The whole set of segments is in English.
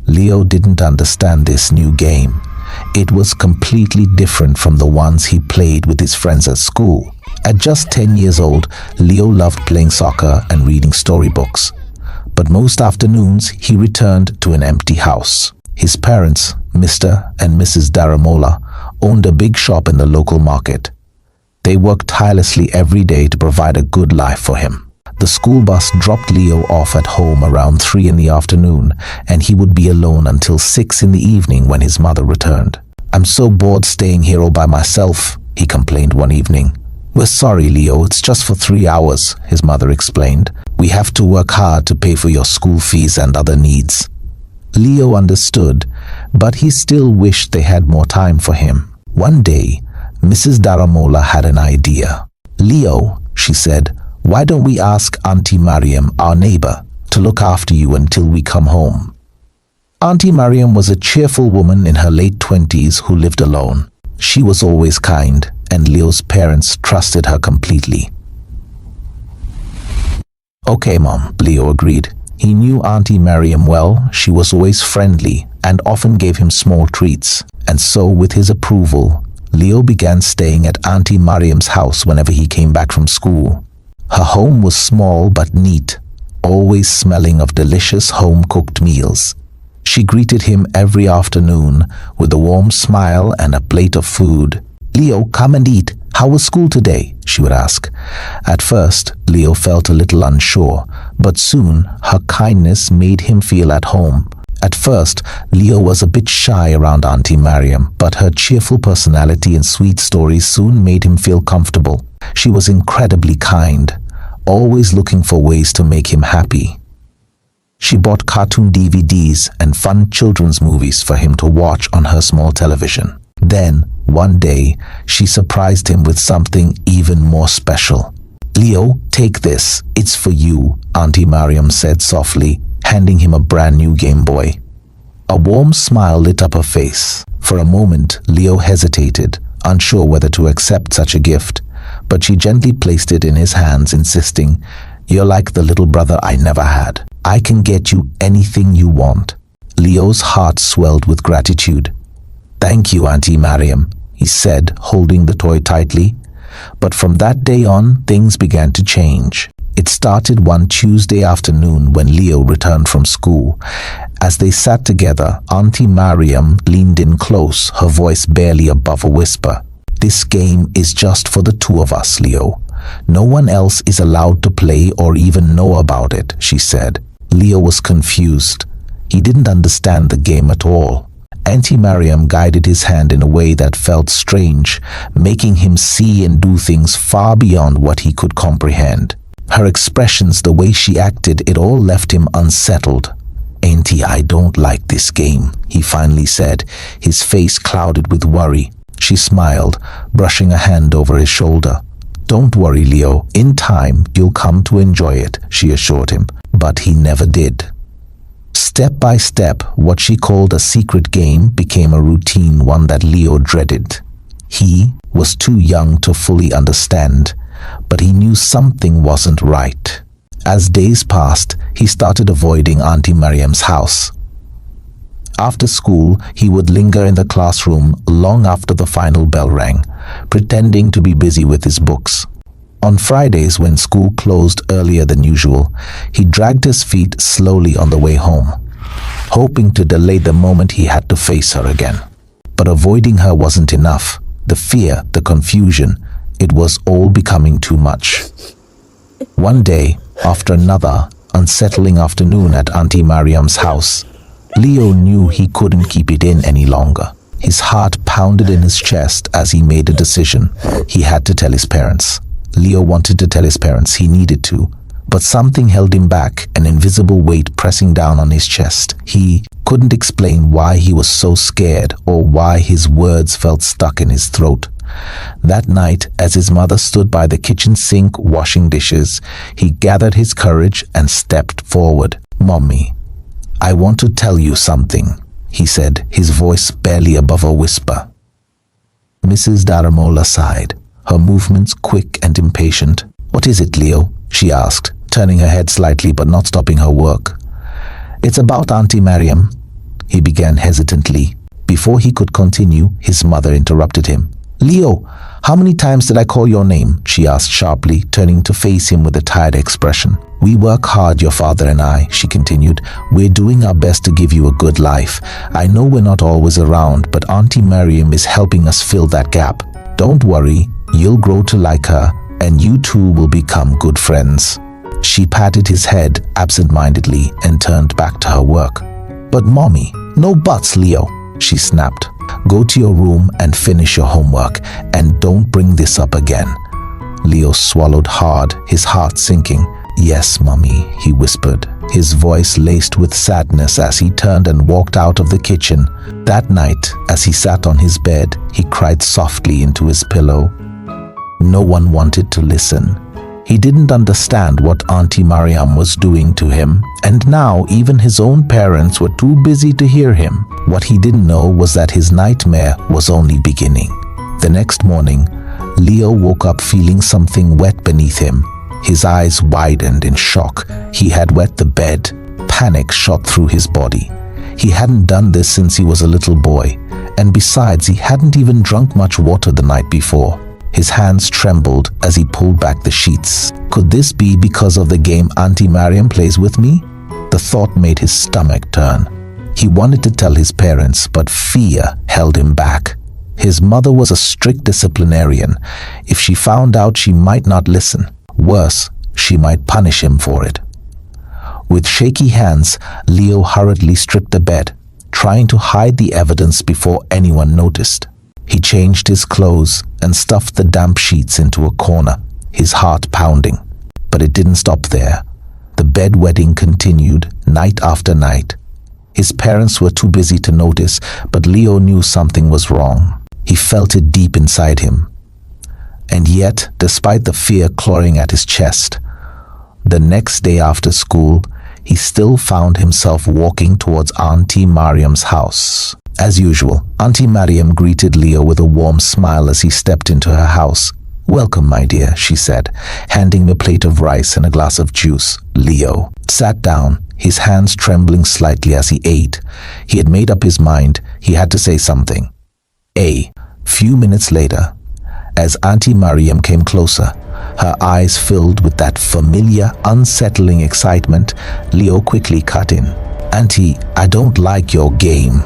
Leo didn't understand this new game. It was completely different from the ones he played with his friends at school. At just 10 years old, Leo loved playing soccer and reading storybooks. But most afternoons, he returned to an empty house. His parents, Mr. and Mrs. Daramola, owned a big shop in the local market. They worked tirelessly every day to provide a good life for him. The school bus dropped Leo off at home around 3 in the afternoon, and he would be alone until 6 in the evening when his mother returned. "I'm so bored staying here all by myself," he complained one evening. "We're sorry, Leo, it's just for 3 hours," his mother explained. "We have to work hard to pay for your school fees and other needs." Leo understood, but he still wished they had more time for him. One day, Mrs. Daramola had an idea. "Leo," she said, "why don't we ask Auntie Mariam, our neighbor, to look after you until we come home?" Auntie Mariam was a cheerful woman in her late 20s who lived alone. She was always kind, and Leo's parents trusted her completely. "Okay, Mom," Leo agreed. He knew Auntie Mariam well. She was always friendly and often gave him small treats. And so, with his approval, Leo began staying at Auntie Mariam's house whenever he came back from school. Her home was small but neat, always smelling of delicious home-cooked meals. She greeted him every afternoon with a warm smile and a plate of food. "Leo, come and eat. How was school today?" she would ask. At first, Leo felt a little unsure, but soon her kindness made him feel at home. At first, Leo was a bit shy around Auntie Mariam, but her cheerful personality and sweet stories soon made him feel comfortable. She was incredibly kind, always looking for ways to make him happy. She bought cartoon DVDs and fun children's movies for him to watch on her small television. Then, one day, she surprised him with something even more special. "Leo, take this. It's for you," Auntie Mariam said softly, handing him a brand new Game Boy. A warm smile lit up her face. For a moment, Leo hesitated, unsure whether to accept such a gift, but she gently placed it in his hands, insisting, "You're like the little brother I never had. I can get you anything you want." Leo's heart swelled with gratitude. "Thank you, Auntie Mariam," he said, holding the toy tightly. But from that day on, things began to change. It started one Tuesday afternoon when Leo returned from school. As they sat together, Auntie Mariam leaned in close, her voice barely above a whisper. "This game is just for the two of us, Leo. No one else is allowed to play or even know about it," she said. Leo was confused. He didn't understand the game at all. Auntie Mariam guided his hand in a way that felt strange, making him see and do things far beyond what he could comprehend. Her expressions, the way she acted, it all left him unsettled. "Auntie, I don't like this game," he finally said, his face clouded with worry. She smiled, brushing a hand over his shoulder. "Don't worry, Leo. In time, you'll come to enjoy it," she assured him. But he never did. Step by step, what she called a secret game became a routine, one that Leo dreaded. He was too young to fully understand, but he knew something wasn't right. As days passed, he started avoiding Auntie Mariam's house. After school, he would linger in the classroom long after the final bell rang, pretending to be busy with his books. On Fridays, when school closed earlier than usual, he dragged his feet slowly on the way home, hoping to delay the moment he had to face her again. But avoiding her wasn't enough. The fear, the confusion, it was all becoming too much. One day, after another unsettling afternoon at Auntie Mariam's house, Leo knew he couldn't keep it in any longer. His heart pounded in his chest as he made a decision. He had to tell his parents. Leo wanted to tell his parents, he needed to, but something held him back, an invisible weight pressing down on his chest. He couldn't explain why he was so scared or why his words felt stuck in his throat. That night, as his mother stood by the kitchen sink washing dishes, he gathered his courage and stepped forward. "Mommy, I want to tell you something," he said, his voice barely above a whisper. Mrs. Daramola sighed, her movements quick and impatient. "What is it, Leo?" she asked, turning her head slightly but not stopping her work. "It's about Auntie Mariam. he began hesitantly. Before he could continue, his mother interrupted him. "Leo, how many times did I call your name?" she asked sharply, turning to face him with a tired expression. "We work hard, your father and I," she continued. "We're doing our best to give you a good life. I know we're not always around, but Auntie Mariam is helping us fill that gap. Don't worry, you'll grow to like her, and you two will become good friends." She patted his head absent-mindedly and turned back to her work. "But Mommy, no buts, Leo," she snapped. "Go to your room and finish your homework, and don't bring this up again." Leo swallowed hard, his heart sinking. "Yes, Mommy," he whispered, his voice laced with sadness as he turned and walked out of the kitchen. That night, as he sat on his bed, he cried softly into his pillow. No one wanted to listen. He didn't understand what Auntie Mariam was doing to him, and now even his own parents were too busy to hear him. What he didn't know was that his nightmare was only beginning. The next morning, Leo woke up feeling something wet beneath him. His eyes widened in shock. He had wet the bed. Panic shot through his body. He hadn't done this since he was a little boy, and besides, he hadn't even drunk much water the night before. His hands trembled as he pulled back the sheets. Could this be because of the game Auntie Mariam plays with me? The thought made his stomach turn. He wanted to tell his parents, but fear held him back. His mother was a strict disciplinarian. If she found out, she might not listen. Worse, she might punish him for it. With shaky hands, Leo hurriedly stripped the bed, trying to hide the evidence before anyone noticed. He changed his clothes and stuffed the damp sheets into a corner, his heart pounding. But it didn't stop there. The bedwetting continued night after night. His parents were too busy to notice, but Leo knew something was wrong. He felt it deep inside him. And yet, despite the fear clawing at his chest, the next day after school, he still found himself walking towards Auntie Mariam's house. As usual, Auntie Mariam greeted Leo with a warm smile as he stepped into her house. "Welcome, my dear," she said, handing him a plate of rice and a glass of juice. Leo sat down, his hands trembling slightly as he ate. He had made up his mind. He had to say something. A few minutes later, as Auntie Mariam came closer, her eyes filled with that familiar, unsettling excitement, Leo quickly cut in. "Auntie, I don't like your game,"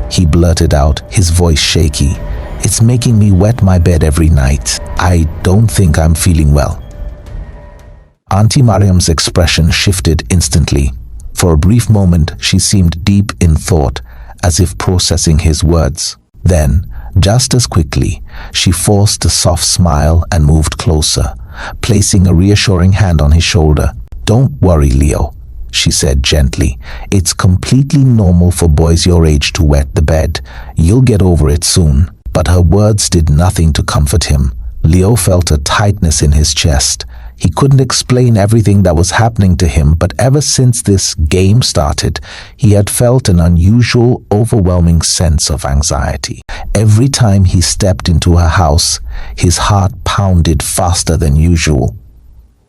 he blurted out, his voice shaky. "It's making me wet my bed every night. I don't think I'm feeling well." Auntie Mariam's expression shifted instantly. For a brief moment, she seemed deep in thought, as if processing his words. Then, just as quickly, she forced a soft smile and moved closer, placing a reassuring hand on his shoulder. "Don't worry, Leo," she said gently. "It's completely normal for boys your age to wet the bed. You'll get over it soon." But her words did nothing to comfort him. Leo felt a tightness in his chest. He couldn't explain everything that was happening to him, but ever since this game started, he had felt an unusual, overwhelming sense of anxiety. Every time he stepped into her house, his heart pounded faster than usual.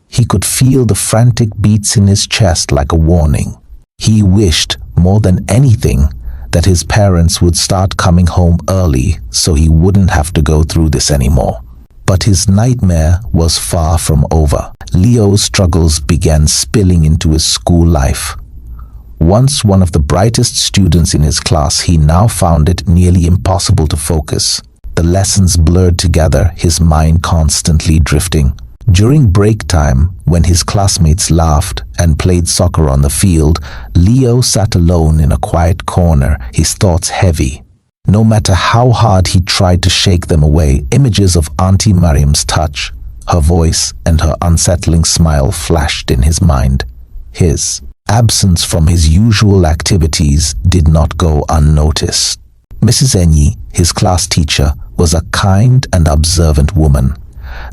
He could feel the frantic beats in his chest like a warning. He wished, more than anything, that his parents would start coming home early so he wouldn't have to go through this anymore. But his nightmare was far from over. Leo's struggles began spilling into his school life. Once one of the brightest students in his class, he now found it nearly impossible to focus. The lessons blurred together, his mind constantly drifting. During break time, when his classmates laughed and played soccer on the field, Leo sat alone in a quiet corner, his thoughts heavy. No matter how hard he tried to shake them away, images of Auntie Mariam's touch, her voice, and her unsettling smile flashed in his mind. His absence from his usual activities did not go unnoticed. Mrs. Enyi, his class teacher, was a kind and observant woman.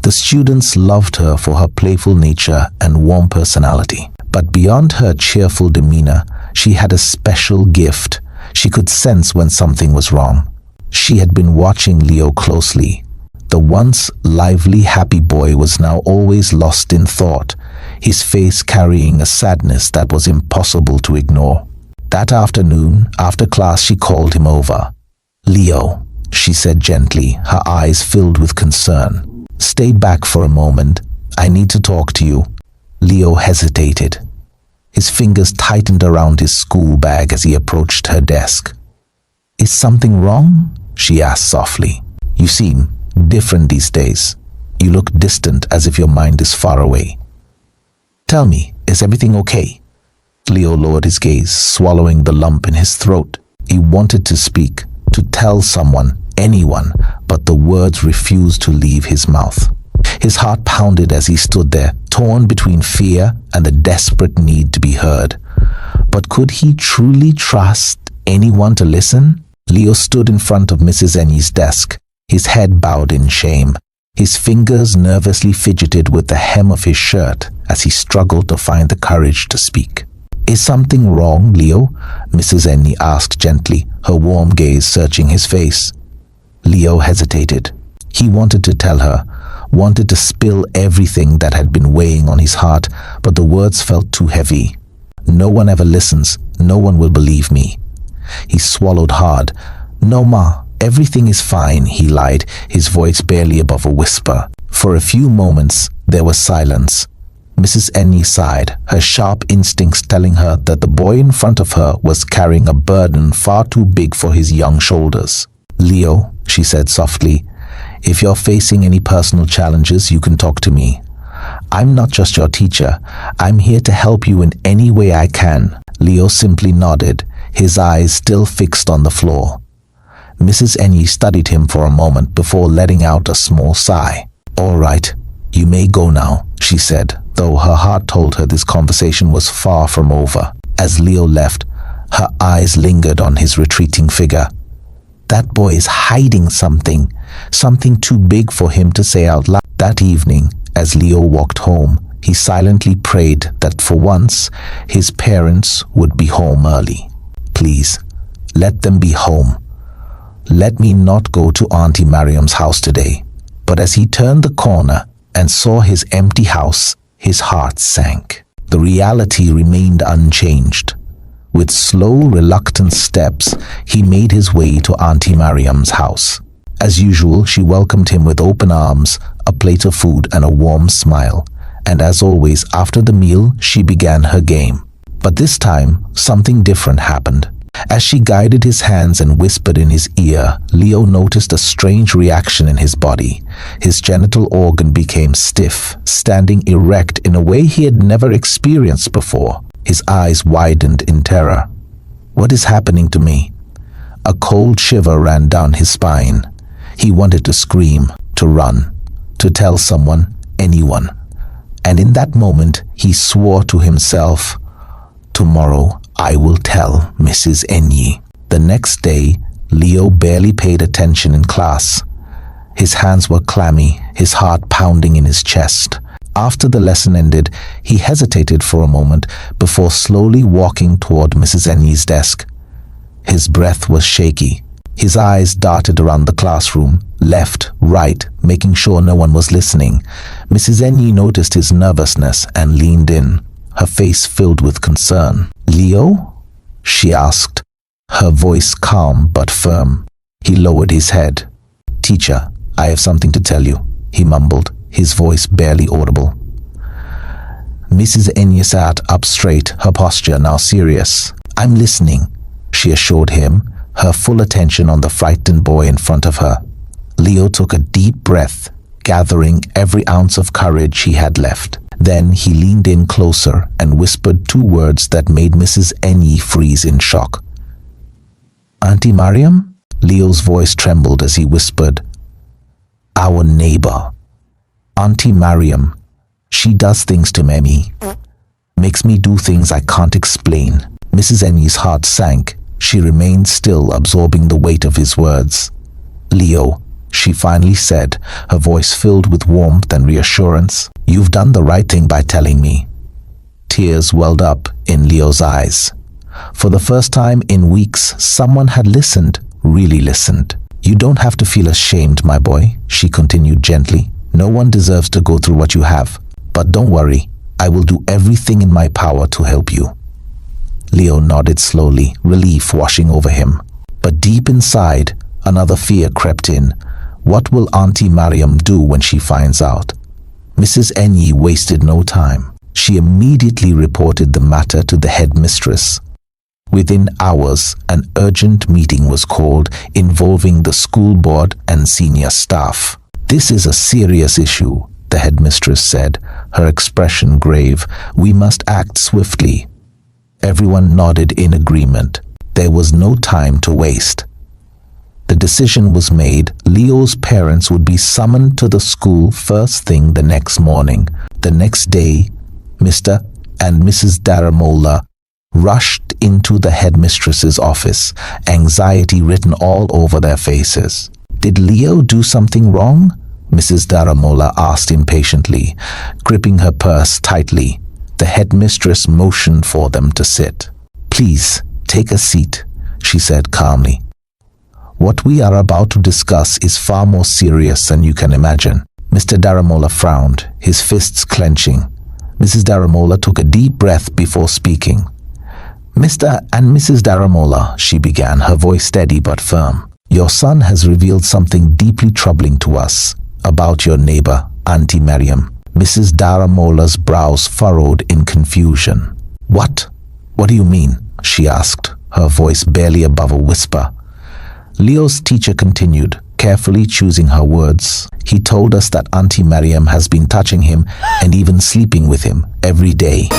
The students loved her for her playful nature and warm personality. But beyond her cheerful demeanor, she had a special gift. She could sense when something was wrong. She had been watching Leo closely. The once lively, happy boy was now always lost in thought, his face carrying a sadness that was impossible to ignore. That afternoon, after class, she called him over. "Leo," she said gently, her eyes filled with concern. "Stay back for a moment. I need to talk to you." Leo hesitated. His fingers tightened around his school bag as he approached her desk. "Is something wrong?" she asked softly. "You seem different these days. You look distant, as if your mind is far away. Tell me, is everything okay?" Leo lowered his gaze, swallowing the lump in his throat. He wanted to speak, to tell someone, anyone, but the words refused to leave his mouth. His heart pounded as he stood there, torn between fear and the desperate need to be heard. But could he truly trust anyone to listen? Leo stood in front of Mrs. Ennie's desk, his head bowed in shame. His fingers nervously fidgeted with the hem of his shirt as he struggled to find the courage to speak. "Is something wrong, Leo?" Mrs. Ennie asked gently, her warm gaze searching his face. Leo hesitated. He wanted to tell her, wanted to spill everything that had been weighing on his heart, but the words felt too heavy. "No one ever listens. No one will believe me." He swallowed hard. "No, Ma, everything is fine," he lied, his voice barely above a whisper. For a few moments, there was silence. Mrs. Ennie sighed, her sharp instincts telling her that the boy in front of her was carrying a burden far too big for his young shoulders. "Leo," she said softly, "if you're facing any personal challenges, you can talk to me. I'm not just your teacher. I'm here to help you in any way I can." Leo simply nodded, his eyes still fixed on the floor. Mrs. Ennie studied him for a moment before letting out a small sigh. "All right, you may go now," she said, though her heart told her this conversation was far from over. As Leo left, her eyes lingered on his retreating figure. That boy is hiding something too big for him to say out loud. That evening, as Leo walked home, he silently prayed that for once his parents would be home early. "Please, let them be home. Let me not go to Auntie Mariam's house today." But as he turned the corner and saw his empty house, his heart sank. The reality remained unchanged. With slow, reluctant steps, he made his way to Auntie Mariam's house. As usual, she welcomed him with open arms, a plate of food and a warm smile. And as always, after the meal, she began her game. But this time, something different happened. As she guided his hands and whispered in his ear, Leo noticed a strange reaction in his body. His genital organ became stiff, standing erect in a way he had never experienced before. His eyes widened in terror. "What is happening to me?" A cold shiver ran down his spine. He wanted to scream, to run, to tell someone, anyone. And in that moment, he swore to himself, "Tomorrow I will tell Mrs. Ennie." The next day, Leo barely paid attention in class. His hands were clammy, his heart pounding in his chest. After the lesson ended, he hesitated for a moment before slowly walking toward Mrs. Ennie's desk. His breath was shaky. His eyes darted around the classroom, left, right, making sure no one was listening. Mrs. Ennie noticed his nervousness and leaned in, her face filled with concern. "Leo?" she asked, her voice calm but firm. He lowered his head. "Teacher, I have something to tell you," he mumbled, his voice barely audible. Mrs. Ennie sat up straight, her posture now serious. "I'm listening," she assured him, her full attention on the frightened boy in front of her. Leo took a deep breath, gathering every ounce of courage he had left. Then he leaned in closer and whispered two words that made Mrs. Ennie freeze in shock. "Auntie Mariam?" Leo's voice trembled as he whispered. "Our neighbor. Auntie Mariam. She does things to Memmy. Makes me do things I can't explain." Mrs. Ennie's heart sank. She remained still, absorbing the weight of his words. "Leo," she finally said, her voice filled with warmth and reassurance, "you've done the right thing by telling me." Tears welled up in Leo's eyes. For the first time in weeks, someone had listened, really listened. "You don't have to feel ashamed, my boy," she continued gently. "No one deserves to go through what you have. But don't worry, I will do everything in my power to help you." Leo nodded slowly, relief washing over him. But deep inside, another fear crept in. What will Auntie Mariam do when she finds out? Mrs. Enyi wasted no time. She immediately reported the matter to the headmistress. Within hours, an urgent meeting was called involving the school board and senior staff. "This is a serious issue," the headmistress said, her expression grave. "We must act swiftly." Everyone nodded in agreement. There was no time to waste. The decision was made. Leo's parents would be summoned to the school first thing the next morning. The next day, Mr. and Mrs. Daramola rushed into the headmistress's office, anxiety written all over their faces. "Did Leo do something wrong?" Mrs. Daramola asked impatiently, gripping her purse tightly. The headmistress motioned for them to sit. "Please, take a seat," she said calmly. "What we are about to discuss is far more serious than you can imagine." Mr. Daramola frowned, his fists clenching. Mrs. Daramola took a deep breath before speaking. "Mr. and Mrs. Daramola," she began, her voice steady but firm. "Your son has revealed something deeply troubling to us about your neighbor, Auntie Mariam." Mrs. Daramola's brows furrowed in confusion. "What? What do you mean?" she asked, her voice barely above a whisper. Leo's teacher continued, carefully choosing her words. "He told us that Auntie Mariam has been touching him and even sleeping with him every day."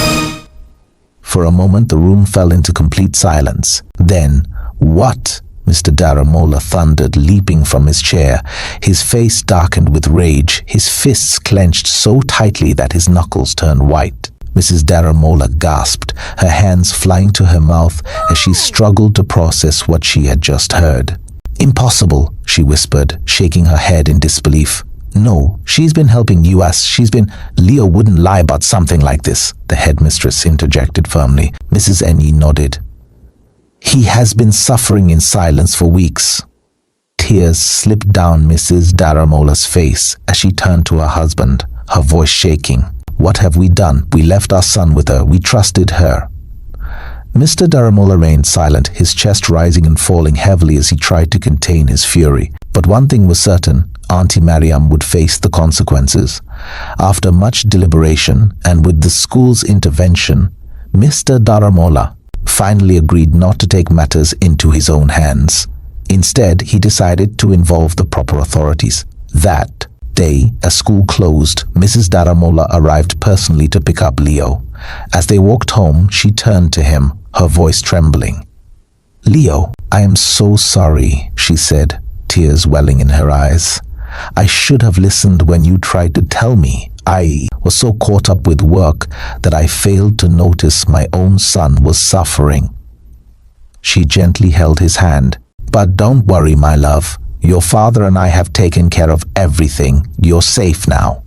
For a moment, the room fell into complete silence. Then, "What?" Mr. Daramola thundered, leaping from his chair. His face darkened with rage, his fists clenched so tightly that his knuckles turned white. Mrs. Daramola gasped, her hands flying to her mouth as she struggled to process what she had just heard. "Impossible," she whispered, shaking her head in disbelief. "No, she's been helping us. Leo wouldn't lie about something like this," the headmistress interjected firmly. Mrs. Enyi nodded. "He has been suffering in silence for weeks." Tears slipped down Mrs. Daramola's face as she turned to her husband, her voice shaking. "What have we done? We left our son with her. We trusted her." Mr. Daramola remained silent, his chest rising and falling heavily as he tried to contain his fury. But one thing was certain, Auntie Mariam would face the consequences. After much deliberation, and with the school's intervention, Mr. Daramola finally agreed not to take matters into his own hands. Instead, he decided to involve the proper authorities. That day, as school closed, Mrs. Daramola arrived personally to pick up Leo. As they walked home, she turned to him, her voice trembling. "Leo, I am so sorry," she said, tears welling in her eyes. "I should have listened when you tried to tell me. I was so caught up with work that I failed to notice my own son was suffering." She gently held his hand. "But don't worry, my love. Your father and I have taken care of everything. You're safe now."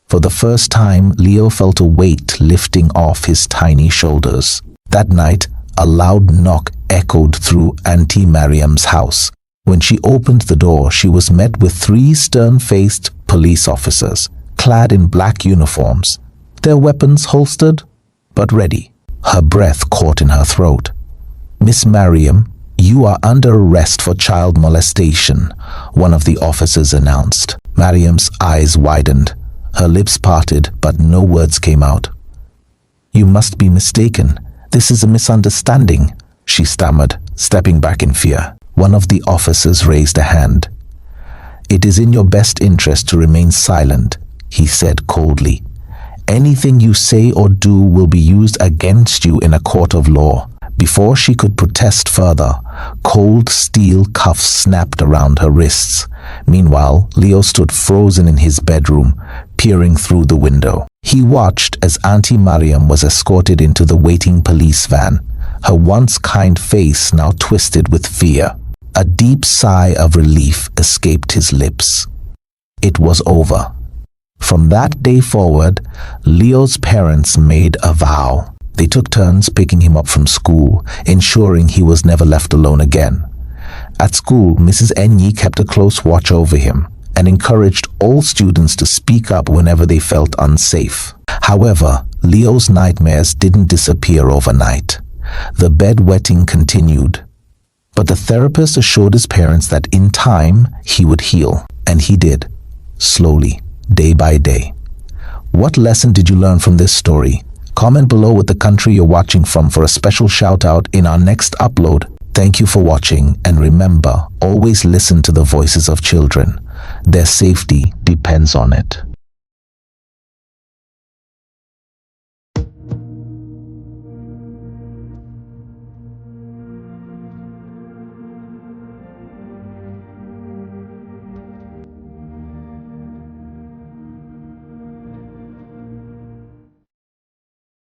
For the first time, Leo felt a weight lifting off his tiny shoulders. That night, a loud knock echoed through Auntie Mariam's house. When she opened the door, she was met with 3 stern-faced police officers, clad in black uniforms, their weapons holstered, but ready. Her breath caught in her throat. "Miss Mariam, you are under arrest for child molestation," one of the officers announced. Mariam's eyes widened. Her lips parted, but no words came out. "You must be mistaken. This is a misunderstanding," she stammered, stepping back in fear. One of the officers raised a hand. "It is in your best interest to remain silent," he said coldly. "Anything you say or do will be used against you in a court of law." Before she could protest further, cold steel cuffs snapped around her wrists. Meanwhile, Leo stood frozen in his bedroom, peering through the window. He watched as Auntie Mariam was escorted into the waiting police van, her once kind face now twisted with fear. A deep sigh of relief escaped his lips. It was over. From that day forward, Leo's parents made a vow. They took turns picking him up from school, ensuring he was never left alone again. At school, Mrs. Enyi kept a close watch over him and encouraged all students to speak up whenever they felt unsafe. However, Leo's nightmares didn't disappear overnight. The bedwetting continued. But the therapist assured his parents that in time he would heal. And he did. Slowly, day by day. What lesson did you learn from this story? Comment below with the country you're watching from for a special shout out in our next upload. Thank you for watching, and remember, always listen to the voices of children. Their safety depends on it.